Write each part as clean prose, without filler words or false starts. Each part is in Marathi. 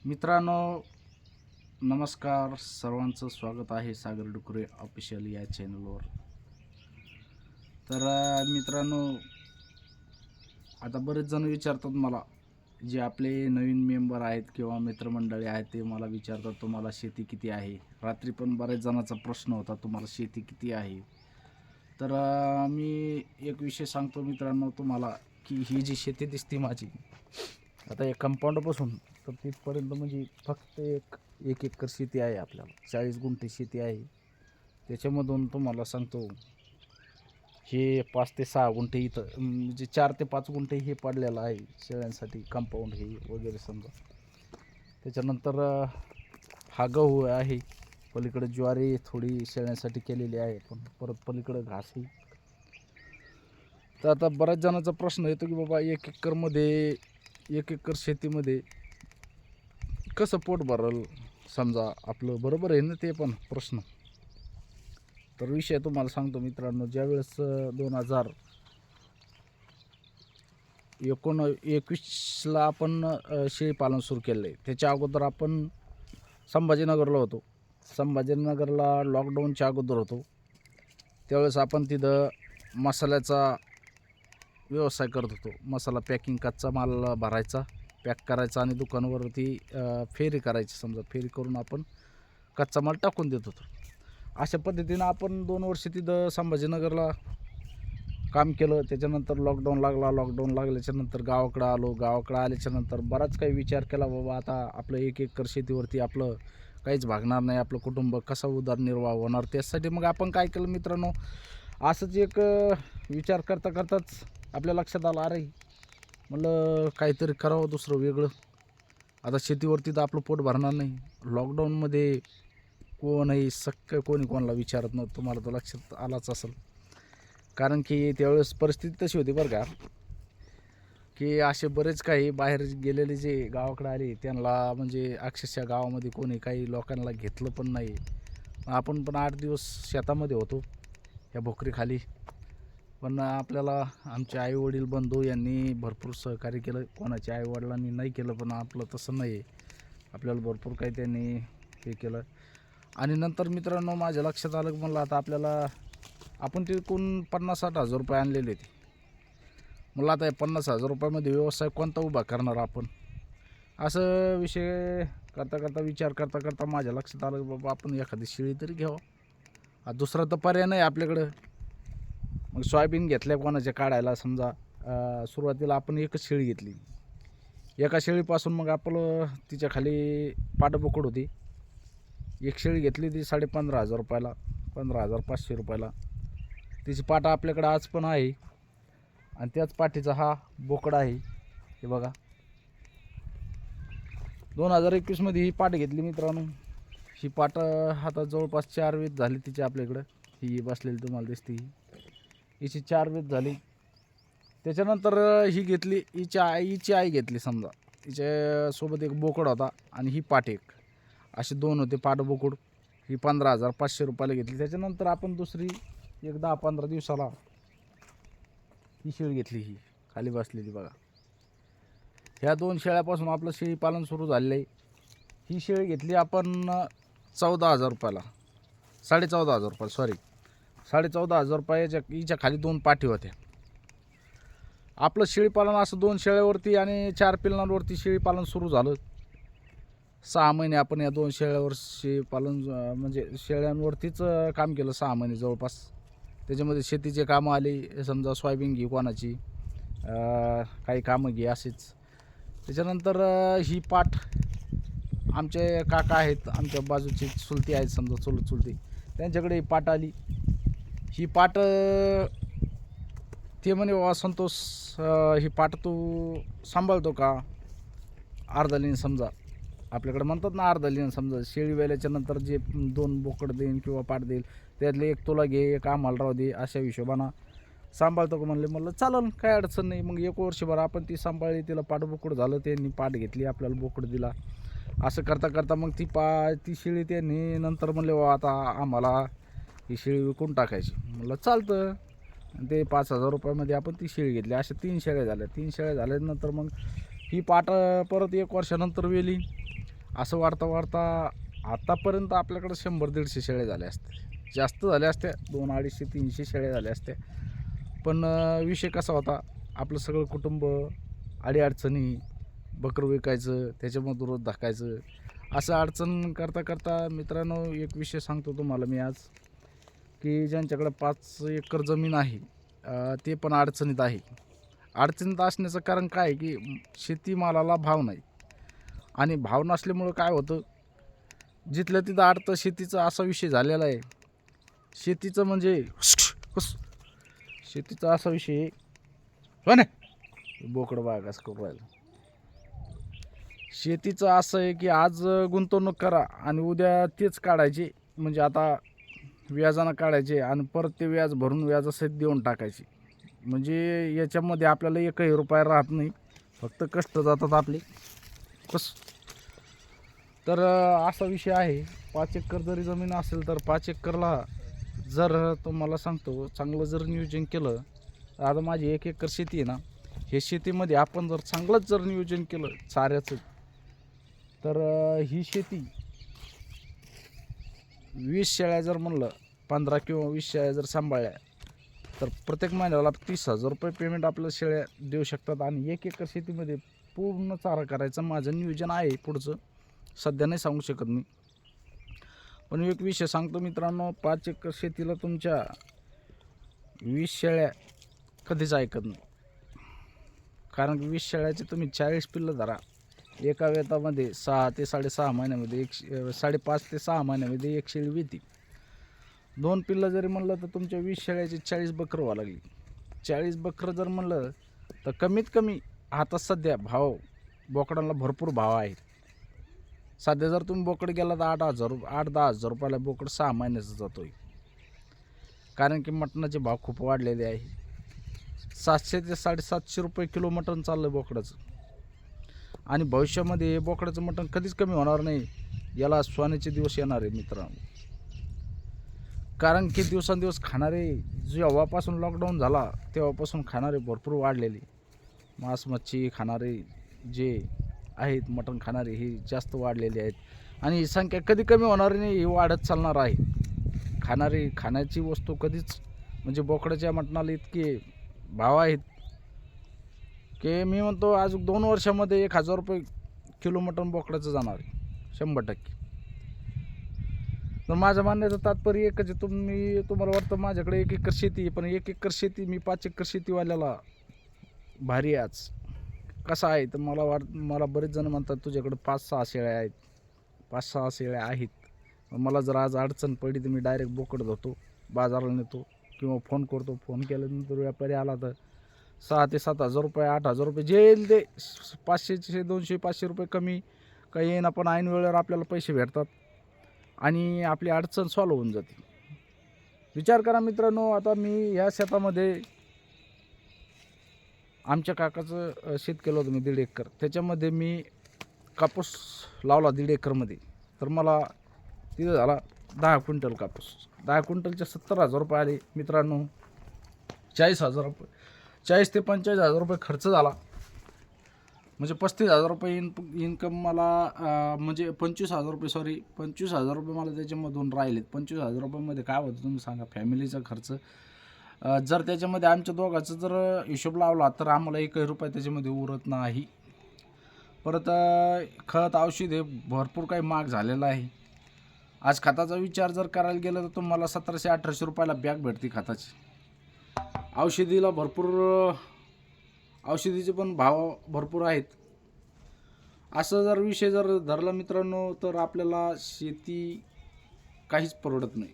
मित्रांनो, नमस्कार. सर्वांचं स्वागत आहे सागर डुकरे ऑफिशियल या चॅनलवर. तर मित्रांनो, आता बरेच जण विचारतात मला, जे आपले नवीन मेंबर आहेत किंवा मित्रमंडळी आहेत, ते मला विचारतात, तुम्हाला शेती किती आहे? रात्री पण बऱ्याच जणांचा प्रश्न होता, तुम्हाला शेती किती आहे? तर मी एक विषय सांगतो मित्रांनो तुम्हाला, की ही जी शेती दिसते माझी, आता एक कंपाऊंडपासून तर तिथपर्यंत म्हणजे फक्त एक एक एकर शेती आहे. आपल्याला 40 गुंठे शेती आहे. त्याच्यामधून तुम्हाला सांगतो, हे 5 ते 6 गुंठे इथं म्हणजे 4 ते 5 गुंठे हे पडलेलं आहे शेळ्यांसाठी, कंपाऊंड हे वगैरे समजा. त्याच्यानंतर हा गहू आहे, पलीकडे ज्वारी थोडी शेळ्यांसाठी केलेली आहे, पण परत पलीकडं घास आहे. तर आता बऱ्याच जणांचा प्रश्न येतो की बाबा, एक एकर शेतीमध्ये कसं पोट भरल? समजा आपलं बरोबर आहे ना ते पण प्रश्न. तर विषय तुम्हाला सांगतो मित्रांनो, ज्यावेळेस 2021ला आपण शेळीपालन सुरू केलं आहे. त्याच्या अगोदर आपण संभाजीनगरला होतो. संभाजीनगरला लॉकडाऊनच्या अगोदर होतो. त्यावेळेस आपण तिथं मसाल्याचा व्यवसाय करत होतो. मसाला पॅकिंग, कच्चा माल भरायचा, पॅक करायचा आणि दुकानावरती फेरी करायची. समजा फेरी करून आपण कच्चा माल टाकून देत होतो. अशा पद्धतीनं आपण 2 वर्ष तिथं संभाजीनगरला काम केलं. त्याच्यानंतर लॉकडाऊन लागला. लॉकडाऊन लागल्याच्यानंतर गावाकडं आलो. गावाकडं आल्याच्यानंतर बराच काही विचार केला, बाबा आता आपलं 1 एकर शेतीवरती आपलं काहीच भागणार नाही, आपलं कुटुंब कसा उदरनिर्वाह होणार. त्यासाठी मग आपण काय केलं मित्रांनो, असंच एक विचार करता करताच आपल्या लक्षात आलं, अरे म्हणलं काहीतरी करावं दुसरं वेगळं. आता शेतीवरती तर आपलं पोट भरणार नाही. लॉकडाऊनमध्ये कोणही कोणी कोणाला विचारत नव्हतं, तुम्हाला तर लक्षात आलाच असेल. कारण की त्यावेळेस परिस्थिती तशी होती बरं का, की असे बरेच काही बाहेर गेलेले जे गावाकडे आले, त्यांना म्हणजे अक्षरशः गावामध्ये कोणी काही लोकांना घेतलं पण नाही. आपण पण 8 दिवस शेतामध्ये होतो या भोकरीखाली. पण आपल्याला आमचे आईवडील बंधू यांनी भरपूर सहकार्य केलं. कोणाच्या आईवडिलांनी नाही केलं, पण आपलं तसं नाही आहे. आपल्याला भरपूर काही त्यांनी हे केलं. आणि नंतर मित्रांनो माझ्या लक्षात आलं, की म्हणलं आता आपल्याला, आपण तिकडून 50-60 हजार रुपये आणलेले होते. मला आता 50,000 रुपयामध्ये व्यवसाय कोणता उभा करणार आपण? असं विषय करता करता, विचार करता करता माझ्या लक्षात आलं, की बाबा आपण एखादी शेळी तरी घ्यावं. आता दुसरा तर पर्याय नाही आपल्याकडं. मग सोयाबीन घेतल्या कोणाच्या काढायला समजा. सुरुवातीला आपण एकच शेळी घेतली. एका शेळीपासून मग आपलं तिच्या खाली पाठबोकड होती. एक शेळी घेतली ती 15,500 रुपयाला, 15,500 रुपयाला. तिची पाटा आपल्याकडं आज पण आहे. आणि त्याच पाठीचा हा बोकडा आहे, हे बघा. 2021मध्ये ही पाट घेतली मित्रांनो. ही पाट आता जवळपास 4 वेत झाली तिची आपल्याकडं. ही बसलेली तुम्हाला दिसते, हिची 4 वेत झाली. त्याच्यानंतर ही घेतली, हिची आई घेतली समजा. हिच्यासोबत एक बोकड होता आणि ही पाट एक, असे 2 होते पाट बोकड. ही 15,500 रुपयाला घेतली. त्याच्यानंतर आपण दुसरी एक 10-15 दिवसाला ही शेळी घेतली, ही खाली बसलेली बघा. ह्या 2 शेळ्यापासून आपलं शेळीपालन सुरू झालेलं आहे. ही शेळी घेतली आपण 14,000 रुपयाला, 14,500 रुपये, सॉरी 14,500 रुपयाच्या. हिच्या खाली 2 पाठी होत्या. आपलं शेळीपालन असं 2 शेळ्यावरती आणि 4 पिल्लांवरती शेळीपालन सुरू झालं. 6 महिने आपण या 2 शेळ्यावर शेळीपालन म्हणजे शेळ्यांवरतीच काम केलं 6 महिने जवळपास. त्याच्यामध्ये शेतीचे कामं आली, समजा सोयाबीन घे कोणाची, काही कामं घे असेच. त्याच्यानंतर ही पाट आमचे काका आहेत, आमच्या बाजूची चुलती आहेत समजा, चुलती, त्यांच्याकडे ही पाट आली. ही पाट ते म्हणे, बाबा संतोष, ही पाट तू सांभाळतो का? अर्धालीन समजा, आपल्याकडे म्हणतात ना अर्धालीन. समजा शेळी वेल्याच्या नंतर जे 2 बोकड देईन किंवा पाट देईल, त्यातले एक तुला घे, एक आम्हाला राहू दे, अशा हिशोबानं सांभाळतो का म्हणले. म्हणलं चालेल, काय अडचण नाही. मग 1 वर्षभर आपण ती सांभाळली, तिला पाठबोकड झालं, त्यांनी पाट घेतली, आपल्याला बोकड दिला. असं करता करता मग ती शेळी त्यांनी नंतर म्हणले, बाबा आता आम्हाला ही शेळी विकून टाकायची. म्हणलं चालतं. ते 5,000 रुपयामध्ये आपण ती शेळी घेतली. अशा 3 शेळ्या झाल्या. 3 शेळ्या झाल्यानंतर मग ही पाट परत 1 वर्षानंतर वेली. असं वाढता वाढता आतापर्यंत आपल्याकडं 100-150 शेळ्या झाल्या असत्या, जास्त झाल्या असत्या, 200-250-300 शेळ्या झाल्या असत्या. पण विषय कसा होता, आपलं सगळं कुटुंब अडीअडचणी, बकरं विकायचं, त्याच्यामधून रोज धाकायचं, असं अडचण करता करता मित्रांनो एक विषय सांगतो तुम्हाला मी आज, की ज्यांच्याकडे 5 एकर जमीन आहे ते पण अडचणीत आहे. अडचणीत असण्याचं कारण काय आहे, की शेतीमालाला भाव नाही आणि भाव नसल्यामुळं काय होतं, जिथलं तिथं अडतं. शेतीचा असा विषय झालेला आहे, शेतीचं म्हणजे शेतीचा असा विषय आहे, हो ना, बोकडं बागास करून राहिलं. शेतीचं असं आहे, की आज गुंतवणूक करा आणि उद्या तेच काढायचे, म्हणजे आता व्याजानं काढायचे आणि परत ते व्याज भरून व्याजासहित देऊन टाकायचे. म्हणजे याच्यामध्ये आपल्याला एकही रुपया राहत नाही, फक्त कष्ट जातात आपले. तर असा विषय आहे. 5 एकर जरी जमीन असेल तर 5 एकरला जर तुम्हाला सांगतो चांगलं जर नियोजन केलं, आता माझी 1 एकर शेती आहे ना, हे शेतीमध्ये आपण जर चांगलंच जर नियोजन केलं चाऱ्याचं, तर ही शेती 20 शेळ्या जर म्हणलं, 15 किंवा 20 शेळ्या जर सांभाळल्या, तर प्रत्येक महिन्याला 30,000 रुपये पेमेंट आपल्या शेळ्या देऊ शकतात. आणि 1 एकर शेतीमध्ये पूर्ण चारा करायचं माझं नियोजन आहे. पुढचं सध्या नाही सांगू शकत मी, पण एक विषय सांगतो मित्रांनो, 5 एकर शेतीला तुमच्या 20 शेळ्या कधीच ऐकत नाही. कारण की 20 शेळ्याचे तुम्ही 40 पिल्लं धरा, एका वेतामध्ये 6 ते 6.5 महिन्यामध्ये 5.5 ते 6 महिन्यामध्ये एक शेळी विती. 2 पिल्लं जरी म्हणलं तर तुमच्या 20 शेळ्याची 40 बकरं व्हावं लागली. 40 बकरं जर म्हणलं तर कमीत कमी आता सध्या भाव बोकडांना भरपूर भाव आहे. सध्या जर तुम्ही बोकड गेला तर 8-10 हजार रुपयाला बोकड 6 महिन्याचा जातोय. कारण की मटणाचे भाव खूप वाढलेले आहे. 700 ते 750 रुपये किलो मटण चाललं बोकडाचं. आणि भविष्यामध्ये बोकडाचं मटण कधीच कमी होणार नाही. याला सोन्याचे दिवस येणार आहे मित्रांनो. कारण की दिवसेंदिवस खाणारे, जेव्हापासून लॉकडाऊन झाला तेव्हापासून खाणारे भरपूर वाढलेले. मांस मच्छी खाणारे जे आहेत, मटण खाणारे हे जास्त वाढलेले आहेत. आणि ही संख्या कधी कमी होणार नाही, ही वाढत चालणार आहे. खाण्याची वस्तू कधीच, म्हणजे बोकडाच्या मटणाला इतके भाव आहेत की मी म्हणतो आज 2 वर्षामध्ये 1,000 रुपये किलो मटण बोकडाचं जाणार आहे 100%. तर माझं म्हणण्याचं तात्पर्य एकच आहे, तुम्हाला वाटतं माझ्याकडे 1 एकर शेती आहे, पण 1 एकर शेती मी 5 एकर शेतीवाल्याला भारी आहे आज. कसं आहे तर मला बरेच जण म्हणतात तुझ्याकडे 5-6 शेळ्या आहेत, 5-6 शेळ्या आहेत. मला जर आज अडचण पडली तर मी डायरेक्ट बोकड धरतो, बाजाराला नेतो किंवा फोन करतो. फोन केल्यानंतर व्यापारी आला तर 6 ते 7 हजार रुपये, 8 हजार रुपये जे येईल ते, 500, 200, 500 रुपये कमी काही येईन, पण ऐन वेळेवर आपल्याला पैसे भेटतात आणि आपली अडचण सॉल्व्ह होऊन जाते. विचार करा मित्रांनो, आता मी ह्या शेतामध्ये आमच्या काकाचं शेत केलं होतं मी 1.5 एकर. त्याच्यामध्ये मी कापूस लावला 1.5 एकरमध्ये. तर मला तिथं झाला 10 क्विंटल कापूस. 10 क्विंटलचे 70,000 रुपये आले मित्रांनो. 40,000 रुपये, 40 ते 45,000 रुपये खर्च झाला. म्हणजे 35,000 रुपये इन्कम मला, म्हणजे 25,000 रुपये, 25,000 रुपये मला त्याच्यामधून राहिलेत. 25,000 रुपयामध्ये काय होतं तुम्ही सांगा, फॅमिलीचा खर्च. जर त्याच्यामध्ये आमच्या दोघांचा जर हिशोब लावला तर आम्हाला 1 रुपया त्याच्यामध्ये उरत नाही. परत खत औषध हे भरपूर काही महाग झालेलं आहे. आज खताचा विचार जर करायला गेलं तर तुम्हाला 1700-1800 रुपयाला बॅग भेटते खताची. औषधीला औषधीचे पण भाव भरपूर आहेत. असं जर विषय जर धरला मित्रांनो तर आपल्याला शेती काहीच परवडत नाही.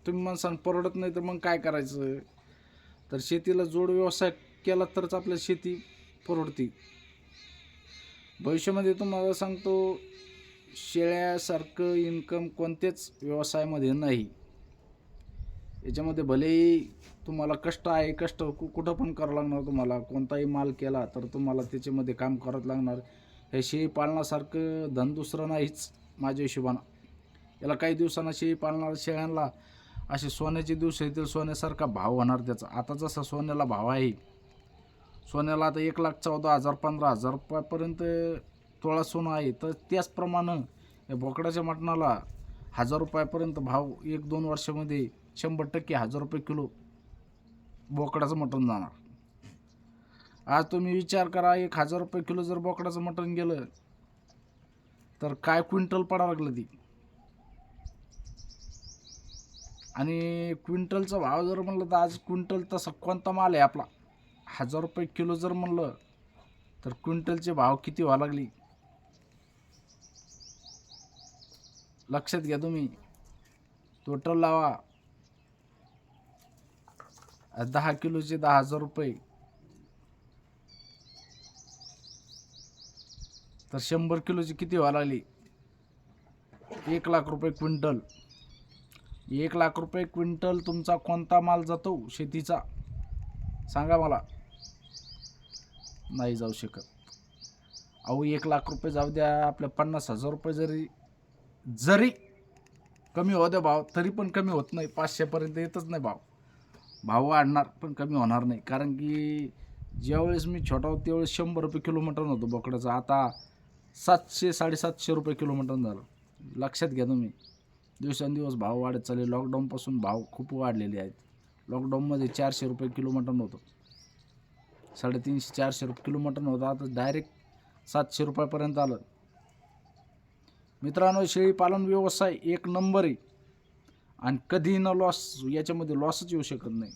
तुम्ही मला सांग परवडत नाही तर मग काय करायचं? तर शेतीला जोड व्यवसाय केला तरच आपल्या शेती परवडते. भविष्यामध्ये तुम्हाला सांगतो शेळ्यासारखं इन्कम कोणत्याच व्यवसायामध्ये नाही. याच्यामध्ये भलेही तुम्हाला कष्ट आहे, कष्ट कुठं पण करावं लागणार. तुम्हाला कोणताही माल केला तर तुम्हाला त्याच्यामध्ये काम करावं लागणार. हे शेळी पालनासारखं धन दुसरं नाहीच माझ्या हिशोबानं. याला काही दिवसांना शेळी पालणाऱ्या शेळ्यांना असे सोन्याचे दिवस येतील, सोन्यासारखा भाव होणार त्याचा. आता जसा सोन्याला भाव आहे, सोन्याला आता 1,14,000 15,000 रुपयापर्यंत तोळा सोनं आहे, तर त्याचप्रमाणे या बोकडाच्या मटणाला 1000 रुपयापर्यंत भाव 1-2 वर्षामध्ये 100% 1000 रुपये किलो बोकडाचं मटण जाणार. आज तुम्ही विचार करा, 1000 रुपये किलो जर बोकडाचं मटण गेलं तर काय क्विंटल पडा लागलं ती. आणि क्विंटलचा भाव जर म्हणलं तर आज क्विंटल तसा कोणता माल आहे आपला, 1000 रुपये किलो जर म्हणलं तर क्विंटलचे भाव किती व्हायला लागली लक्षात घ्या तुम्ही. टोटल लावा 10 किलोचे 10,000 रुपये, तर 100 किलोची किती व्हायला लागली, 1 लाख रुपये क्विंटल. 1 लाख रुपये क्विंटल तुमचा कोणता माल जातो शेतीचा सांगा मला. नाही जाऊ शकत. अहो 1 लाख रुपये जाऊ द्या, आपल्या 50,000 रुपये जरी कमी होऊ द्या भाव, तरी पण कमी होत नाही. 500पर्यंत येतच नाही भाव. भाव वाढणार पण कमी होणार नाही. कारण की ज्यावेळेस मी छोटा होतो त्यावेळेस 100 रुपये किलो मटण होतं बोकडाचं. आता 700-750 रुपये किलो मटण झालं. लक्षात घ्या तुम्ही. दिवसेंदिवस भाव वाढत चालले. लॉकडाऊनपासून भाव खूप वाढलेले आहेत. लॉकडाऊनमध्ये 400 रुपये किलो मटण होतं, 350-400 रुपये किलो मटण होतं. आता डायरेक्ट 700 रुपयापर्यंत आलं. मित्रांनो, शेळी पालन व्यवसाय एक नंबर आहे आणि कधीही न लॉस. याच्यामध्ये लॉसच येऊ शकत नाही.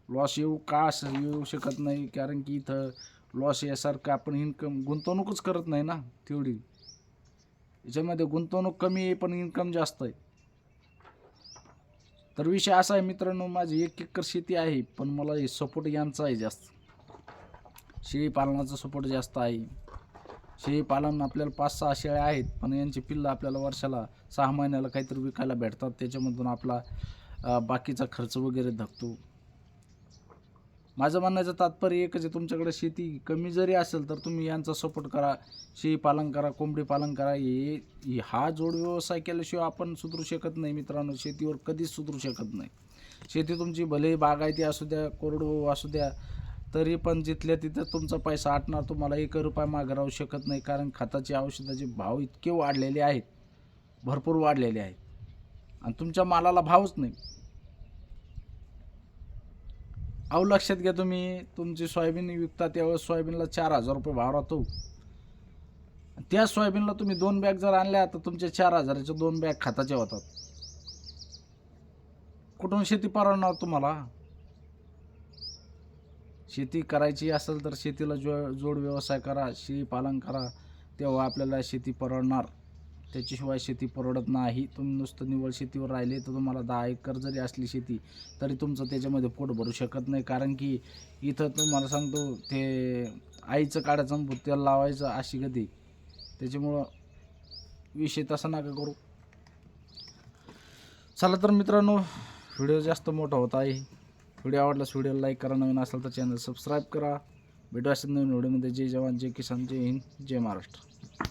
लॉस येऊ शकत नाही कारण की इथं लॉस यासारखं आपण गुंतवणूकच करत नाही ना तेवढी. याच्यामध्ये गुंतवणूक कमी आहे पण इन्कम जास्त आहे. तर विषय असा आहे मित्रांनो, माझी 1 एकर शेती आहे पण मला हे सपोर्ट यांचा आहे जास्त. शेळी पालनाचा सपोर्ट जास्त आहे. शेळी पालन आपल्याला 5-6 शेळ्या आहेत पण यांची पिल्लं आपल्याला वर्षाला 6 महिन्याला काहीतरी विकायला भेटतात. त्याच्यामधून आपला बाकीचा खर्च वगैरे धकतो. माझं म्हणण्याचं तात्पर्य एकच आहे, तुमच्याकडे शेती कमी जरी असेल तर तुम्ही यांचा सपोर्ट करा. शेळी पालन करा, कोंबडी पालन करा. हा जोड व्यवसाय केल्याशिवाय आपण सुधरू शकत नाही मित्रांनो. शेतीवर कधीच सुधरू शकत नाही. शेती तुमची भले बागायती असू द्या, कोरडवाहू असू द्या, तरी पण जिथल्या तिथं तुमचा पैसा आटणार. तुम्हाला 1 रुपया मागं राहू शकत नाही. कारण खताचे औषधाचे भाव इतके वाढलेले आहेत, भरपूर वाढलेले आहेत आणि तुमच्या मालाला भावच नाही. अहो लक्षात घ्या तुम्ही, तुमची सोयाबीन विकता त्यावेळेस सोयाबीनला 4,000 रुपये भाव राहतो. त्या सोयाबीनला तुम्ही 2 बॅग जर आणल्या तर तुमच्या 4,000च्या 2 बॅग खताच्या होतात. कुठून शेती परवडणार तुम्हाला? शेती करायची असेल तर शेतीला जोड व्यवसाय करा, शेळी पालन करा, तेव्हा आपल्याला शेती परवडणार. त्याच्याशिवाय शेती परवडत नाही. तुम्ही नुसतं निव्वळ शेतीवर राहिले तर तुम्हाला 10 एकर जरी असली शेती तरी तुमचं त्याच्यामध्ये पोट भरू शकत नाही. कारण की इथं तुम्हाला सांगतो, ते आईचं काढायचं तेल लावायचं अशी गती. त्याच्यामुळं विषय तसा नका करू. चला तर मित्रांनो, व्हिडिओ जास्त मोठा होत आहे. व्हिडिओ आवडल्यास व्हिडिओला लाईक करा. नवीन असेल तर चॅनल सबस्क्राईब करा. भेटू असेल नवीन व्हिडिओमध्ये. जय जवान, जय किसान, जय हिंद, जय महाराष्ट्र.